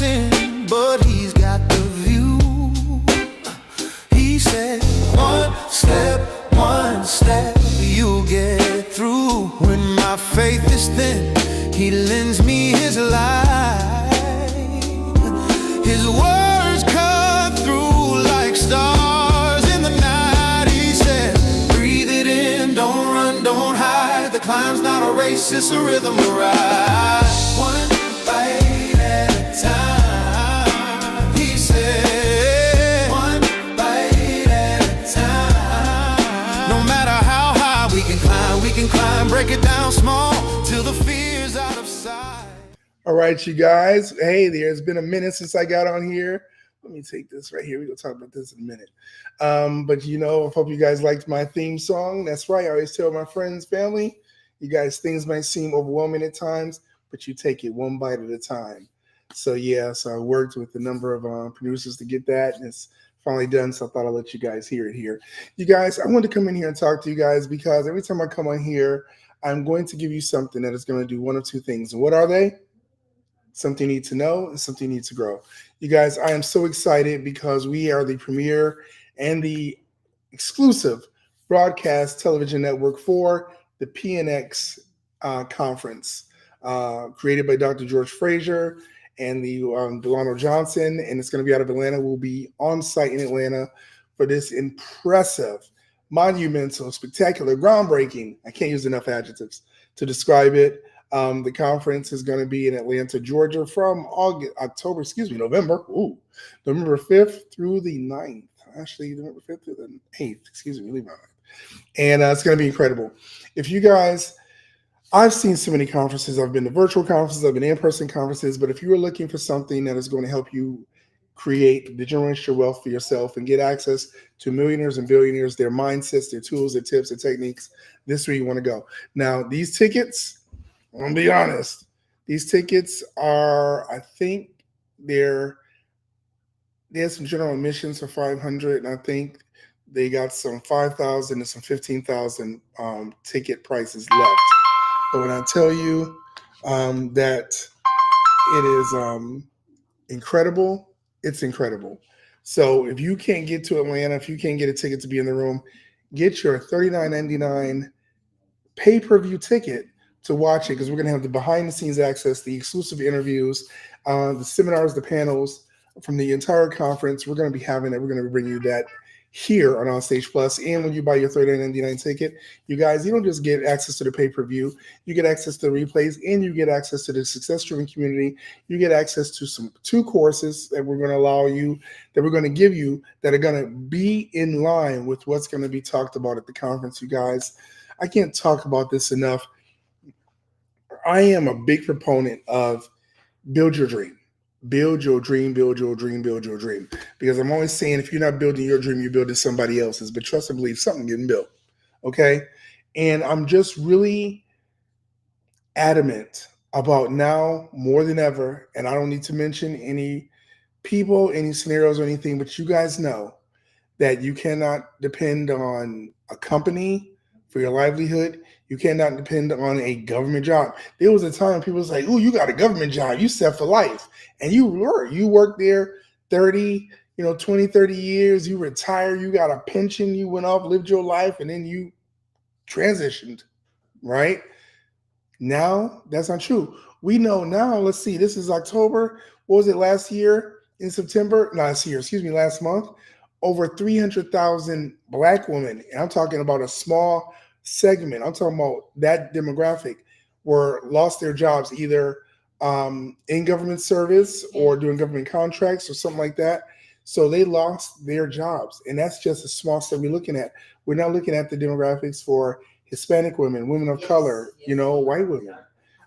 mountain, but he's got the view. He said, one step, you'll get through. When my faith is thin, he lends me his light. His words cut through like stars in the night. He said, breathe it in, don't run, don't hide. The climb's not a race, it's a rhythm to ride. One bite at a time, he said. One bite at a time. No matter how high we can climb, break it down small till the fear's out of sight. All right, you guys. Hey, there's been a minute since I got on here. Let me take this right here. We're going to talk about this in a minute. But, I hope you guys liked my theme song. That's right. I always tell my friends, family, you guys, things might seem overwhelming at times, but you take it one bite at a time. So, so I worked with a number of producers to get that, and it's finally done, so I thought I'd let you guys hear it here. You guys, I wanted to come in here and talk to you guys because every time I come on here, I'm going to give you something that is going to do one of two things. And what are they? Something you need to know and something you need to grow. You guys, I am so excited because we are the premier and the exclusive broadcast television network for the PNEX conference, created by Dr. George Frazier and the Delano Johnson, and it's going to be out of Atlanta. We'll be on site in Atlanta for this impressive, monumental, spectacular, groundbreaking, I can't use enough adjectives to describe it. The conference is going to be in Atlanta, Georgia from November 5th through the 9th. Actually, November 5th through the 8th, leave my mind. And it's going to be incredible. If you guys, I've seen so many conferences. I've been to virtual conferences, I've been in-person conferences, but if you are looking for something that is going to help you create the generational wealth for yourself and get access to millionaires and billionaires, their mindsets, their tools, their tips, their techniques, this is where you want to go. Now, these tickets, I'm going to be honest, these tickets are, I think there's some general admissions for $500, and I think they got some $5,000 and some $15,000 ticket prices left. But when I tell you that it is incredible, it's incredible. So if you can't get to Atlanta, if you can't get a ticket to be in the room, get your $39.99 pay-per-view ticket to watch it, because we're going to have the behind-the-scenes access, the exclusive interviews, the seminars, the panels from the entire conference. We're going to be having it. We're going to bring you that here on Stage Plus. And when you buy your $39.99 ticket, you guys, you don't just get access to the pay-per-view. You get access to the replays, and you get access to the success-driven community. You get access to two courses that we're going to give you that are going to be in line with what's going to be talked about at the conference, you guys. I can't talk about this enough. I am a big proponent of build your dream. Build your dream, build your dream, build your dream. Because I'm always saying, if you're not building your dream, you're building somebody else's. But trust and believe, something getting built. Okay? And I'm just really adamant about now more than ever, and I don't need to mention any people, any scenarios or anything, but you guys know that you cannot depend on a company for your livelihood. You cannot depend on a government job. There was a time people was like, "Oh, you got a government job, you set for life." And you worked there 20, 30 years, you retired, you got a pension, you went off, lived your life, and then you transitioned, right? Now, that's not true. We know now, let's see, this is October. What was it last month? Over 300,000 Black women, and I'm talking about a small segment, I'm talking about that demographic, lost their jobs either in government service or doing government contracts or something like that. So they lost their jobs, and that's just a small step we're looking at. We're not looking at the demographics for Hispanic women, women of color, white women.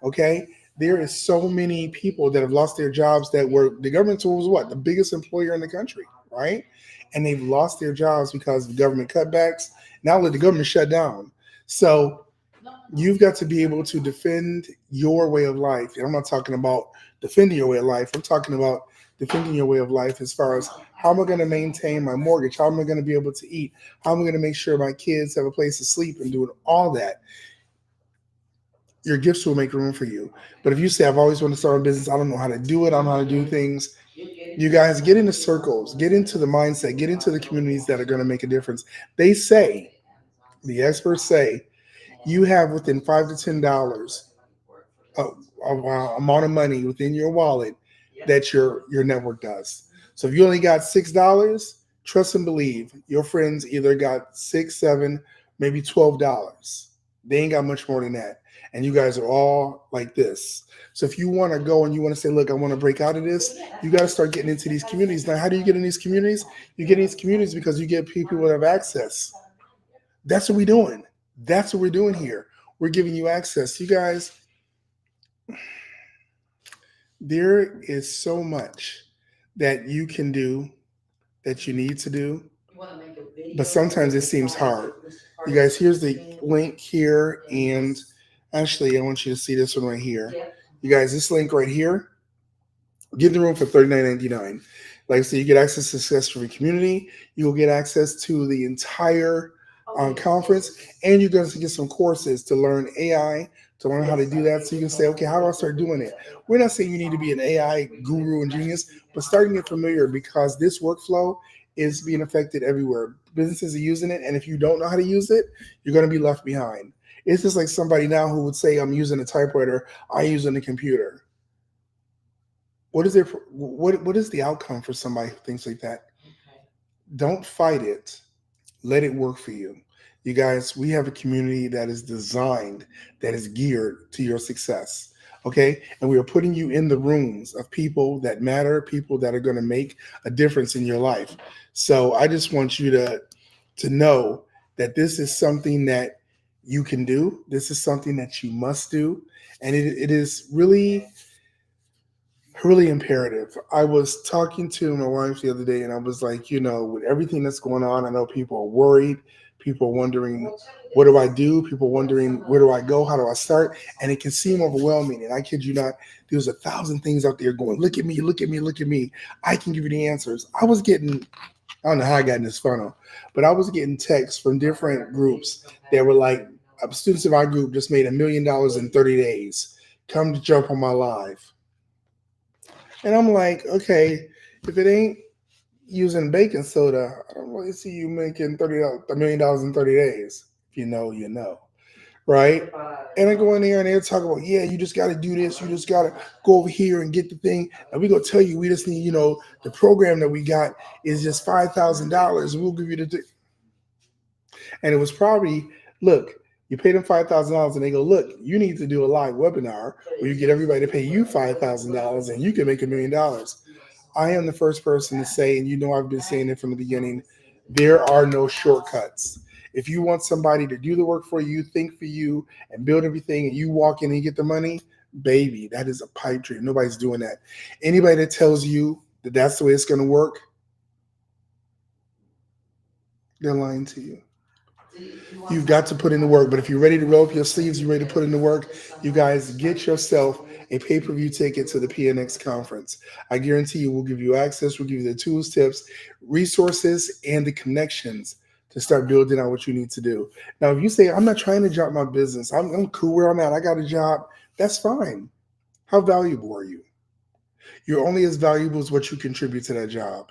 Okay, there is so many people that have lost their jobs that were, the government was the biggest employer in the country, right? And they've lost their jobs because of government cutbacks. Now let the government shut down. So you've got to be able to defend your way of life. And I'm not talking about defending your way of life. I'm talking about defending your way of life as far as how am I going to maintain my mortgage? How am I going to be able to eat? How am I going to make sure my kids have a place to sleep and doing all that? your gifts will make room for you. But if you say, I've always wanted to start a business, I don't know how to do it, I don't know how to do things, you guys get into circles, get into the mindset, get into the communities that are going to make a difference. They say, the experts say, you have within $5 to $10 amount of money within your wallet that your network does. So if you only got $6, trust and believe your friends either got six, seven, maybe $12. They ain't got much more than that. And you guys are all like this. So if you want to go and you want to say, look, I want to break out of this, you got to start getting into these communities. Now, how do you get in these communities? You get in these communities because you get people that have access. That's what we're doing. That's what we're doing here. We're giving you access. You guys, there is so much that you can do, that you need to do, but sometimes it seems hard. You guys, here's the link here, and actually, I want you to see this one right here. You guys, this link right here, get in the room for $39.99. Like I said, you get access to Success Free Community. You will get access to the entire conference, and you're going to get some courses to learn AI, to learn how to do that. So you can say, okay, how do I start doing it? We're not saying you need to be an AI guru and genius, but starting to get familiar, because this workflow is being affected everywhere. Businesses are using it, and if you don't know how to use it, you're going to be left behind. It's just like somebody now who would say, I'm using a typewriter, I'm using a computer. What is the outcome for somebody who thinks like that? Don't fight it. Let it work for you. You guys, we have a community that is designed, that is geared to your success. Okay. And we are putting you in the rooms of people that matter, people that are going to make a difference in your life. So I just want you to know that this is something that you can do. This is something that you must do. And it is really, really imperative. I was talking to my wife the other day, and I was like, with everything that's going on, I know people are worried. People are wondering, what do I do? People wondering, where do I go? How do I start? And it can seem overwhelming. And I kid you not, there's 1,000 things out there going, look at me, look at me, look at me. I can give you the answers. I don't know how I got in this funnel, but I was getting texts from different groups that were like, students of our group just made $1 million in 30 days. Come to jump on my live. And I'm like, okay, if it ain't using baking soda, I don't really see you making $1 million in 30 days. If you know, you know, right? And I go in there and they're talking about, yeah, you just got to do this. You just got to go over here and get the thing. And we're going to tell you, we just need, the program that we got is just $5,000. We'll give you the thing. And it was probably, look, you pay them $5,000 and they go, look, you need to do a live webinar where you get everybody to pay you $5,000 and you can make $1 million. I am the first person to say, and I've been saying it from the beginning, there are no shortcuts. If you want somebody to do the work for you, think for you, and build everything, and you walk in and you get the money, baby, that is a pipe dream. Nobody's doing that. Anybody that tells you that that's the way it's going to work, they're lying to you. You've got to put in the work. But if you're ready to roll up your sleeves, you're ready to put in the work, you guys get yourself a pay-per-view ticket to the PNEX conference. I guarantee you we'll give you access, we'll give you the tools, tips, resources, and the connections to start building out what you need to do. Now, if you say, I'm not trying to drop my business, I'm cool where I'm at, I got a job, that's fine. How valuable are you? You're only as valuable as what you contribute to that job.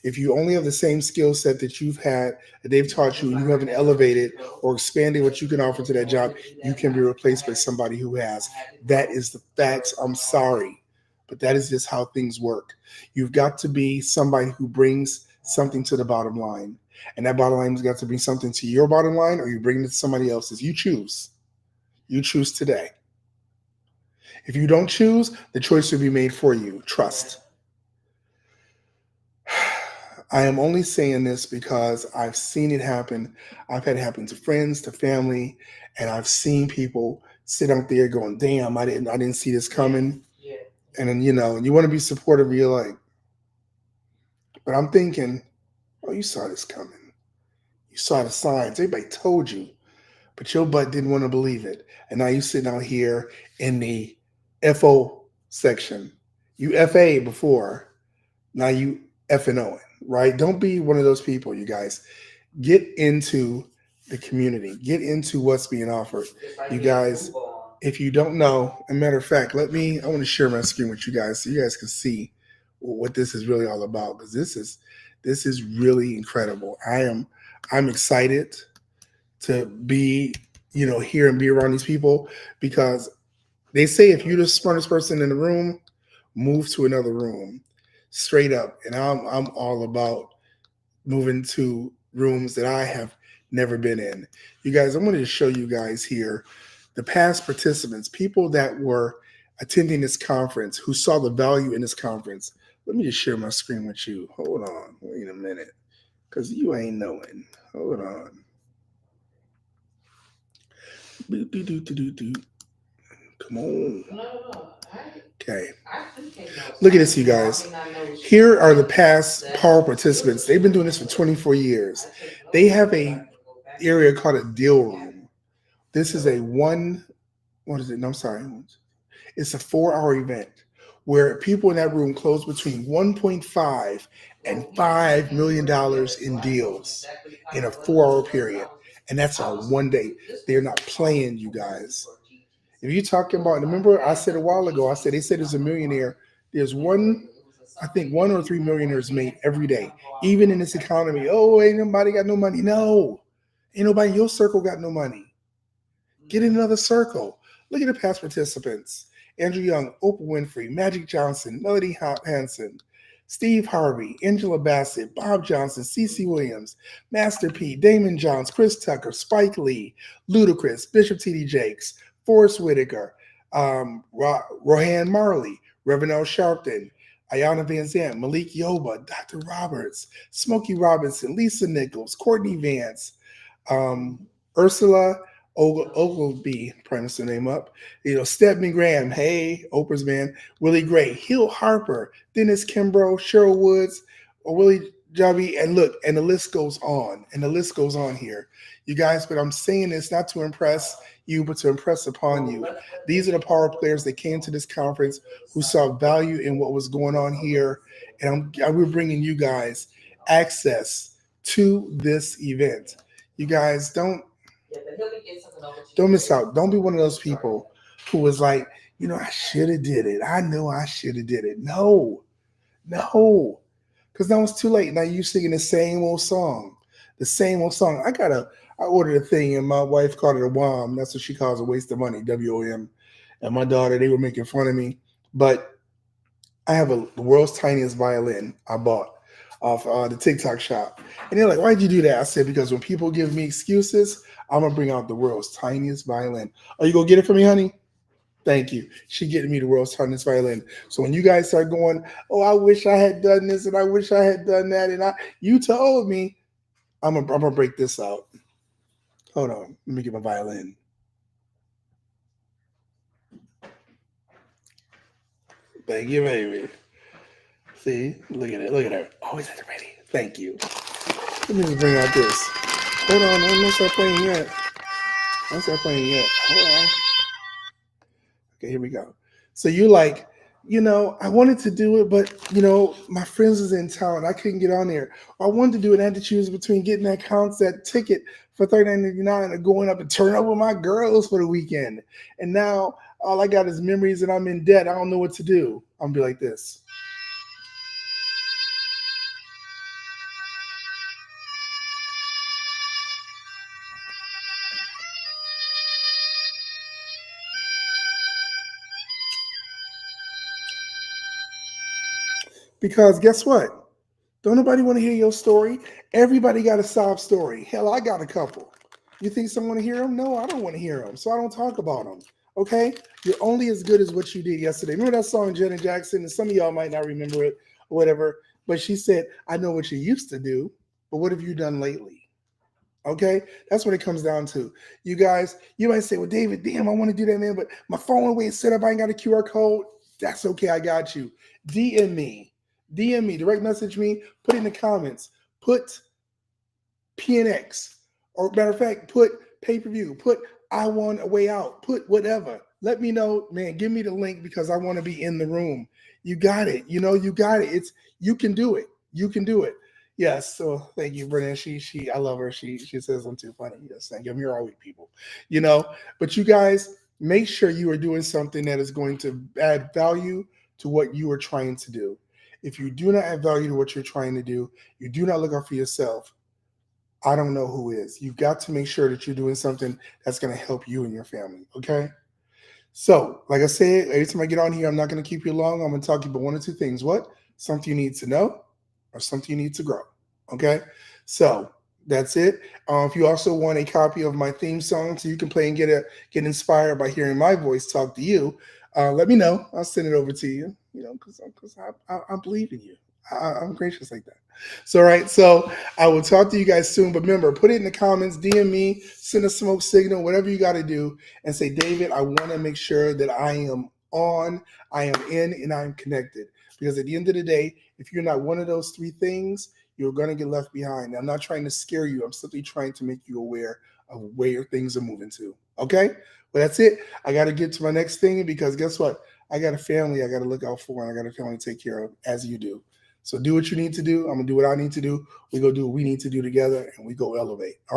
If you only have the same skill set that you've had, that they've taught you, and you haven't elevated or expanded what you can offer to that job, you can be replaced by somebody who has. That is the facts. I'm sorry, but that is just how things work. You've got to be somebody who brings something to the bottom line. And that bottom line has got to bring something to your bottom line, or you bring it to somebody else's. You choose. You choose today. If you don't choose, the choice will be made for you. Trust. I am only saying this because I've seen it happen. I've had it happen to friends, to family, and I've seen people sit out there going, damn, I didn't see this coming. Yeah. And then, you want to be supportive, you're like, but I'm thinking, oh, you saw this coming. You saw the signs. Everybody told you, but your butt didn't want to believe it. And now you're sitting out here in the FO section. You FA before, now you F&O, right? Don't be one of those people, you guys. Get into the community. Get into what's being offered. You guys, If you don't know, a matter of fact, I want to share my screen with you guys so you guys can see what this is really all about, because this is really incredible. I'm excited to be, here and be around these people, because they say if you're the smartest person in the room, move to another room, straight up. And I'm all about moving to rooms that I have never been in. You guys, I'm going to show you guys here the past participants, people that were attending this conference, who saw the value in this conference. Let me just share my screen with you. Hold on, wait a minute, because you ain't knowing. Hold on. Come on. Okay. Look at this, you guys. Here are the past power participants. They've been doing this for 24 years. They have a area called a deal room. This is a what is it? No, I'm sorry. It's a 4-hour event where people in that room close between 1.5 and $5 million in deals in a 4-hour period. And that's on one day. They're not playing, you guys. If you're talking about, remember I said a while ago, they said there's a millionaire. There's I think 1 or 3 millionaires made every day, even in this economy. Oh, ain't nobody got no money. No, ain't nobody in your circle got no money. Get in another circle. Look at the past participants. Andrew Young, Oprah Winfrey, Magic Johnson, Melody Hanson, Steve Harvey, Angela Bassett, Bob Johnson, CeCe Williams, Master P, Damon Johns, Chris Tucker, Spike Lee, Ludacris, Bishop T.D. Jakes, Forrest Whitaker, Rohan Marley, Reverend Al Sharpton, Ayanna Van Zandt, Malik Yoba, Dr. Roberts, Smokey Robinson, Lisa Nichols, Courtney Vance, Ursula Ogilvy, promise the name up, Stedman Graham, hey, Oprah's man, Willie Gray, Hill Harper, Dennis Kimbrough, Cheryl Woods, Willie Jobby, and look, and the list goes on, here. You guys, but I'm saying this not to impress you, but to impress upon you. These are the power players that came to this conference who saw value in what was going on here, and we're bringing you guys access to this event. You guys, don't miss out. Don't be one of those people who was like, I should have did it. I know I should have did it. No, because now it's too late. Now you're singing the same old song. I ordered a thing, and my wife called it a WOM. That's what she calls a waste of money, WOM. And my daughter, they were making fun of me. But I have the world's tiniest violin I bought off the TikTok shop. And they're like, why'd you do that? I said, because when people give me excuses, I'm going to bring out the world's tiniest violin. Are you going to get it for me, honey? Thank you. She getting me the world's tiniest violin. So when you guys start going, oh, I wish I had done this and I wish I had done that, and you told me, I'm gonna break this out. Hold on, let me get my violin. Thank you, baby. See, look at her. Always at the ready. Thank you. Let me just bring out this. Hold on, I'm not start playing yet. Hold on. Okay, here we go. So you're like, I wanted to do it, but my friends was in town. I couldn't get on there. I wanted to do it. I had to choose between getting that ticket for $39.99 and going up and turn up with my girls for the weekend. And now all I got is memories, and I'm in debt. I don't know what to do. I'm gonna be like this. Because guess what? Don't nobody want to hear your story. Everybody got a sob story. Hell, I got a couple. You think someone want to hear them? No, I don't want to hear them. So I don't talk about them. Okay? You're only as good as what you did yesterday. Remember that song, Janet Jackson? And some of y'all might not remember it or whatever. But she said, I know what you used to do, but what have you done lately? Okay? That's what it comes down to. You guys, you might say, well, David, damn, I want to do that, man, but my phone the way it's set up, I ain't got a QR code. That's okay. I got you. DM me, direct message me, put in the comments, put PNX, or matter of fact, put pay-per-view, put I want a way out, put whatever. Let me know, man, give me the link because I want to be in the room. You got it. You got it. You can do it. Yes. So thank you, Brennan. I love her. She says I'm too funny. Yes. Thank you. I'm here all week, people. But you guys, make sure you are doing something that is going to add value to what you are trying to do. If you do not add value to what you're trying to do, you do not look out for yourself, I don't know who is. You've got to make sure that you're doing something that's going to help you and your family. Okay. So, like I said, every time I get on here, I'm not going to keep you long. I'm going to talk to you about one or two things. What? Something you need to know or something you need to grow. Okay. So that's it. If you also want a copy of my theme song so you can play and get inspired by hearing my voice talk to you, let me know. I'll send it over to you. You know, because I believe in you. I'm gracious like that. So, all right. So I will talk to you guys soon. But remember, put it in the comments, DM me, send a smoke signal, whatever you got to do, and say, David, I want to make sure that I am on, I am in, and I'm connected. Because at the end of the day, if you're not one of those three things, you're going to get left behind. I'm not trying to scare you. I'm simply trying to make you aware of where things are moving to. Okay? Well, that's it. I got to get to my next thing because guess what? I got a family I got to look out for, and I got a family to take care of, as you do. So do what you need to do. I'm going to do what I need to do. We go do what we need to do together, and we go elevate. All right?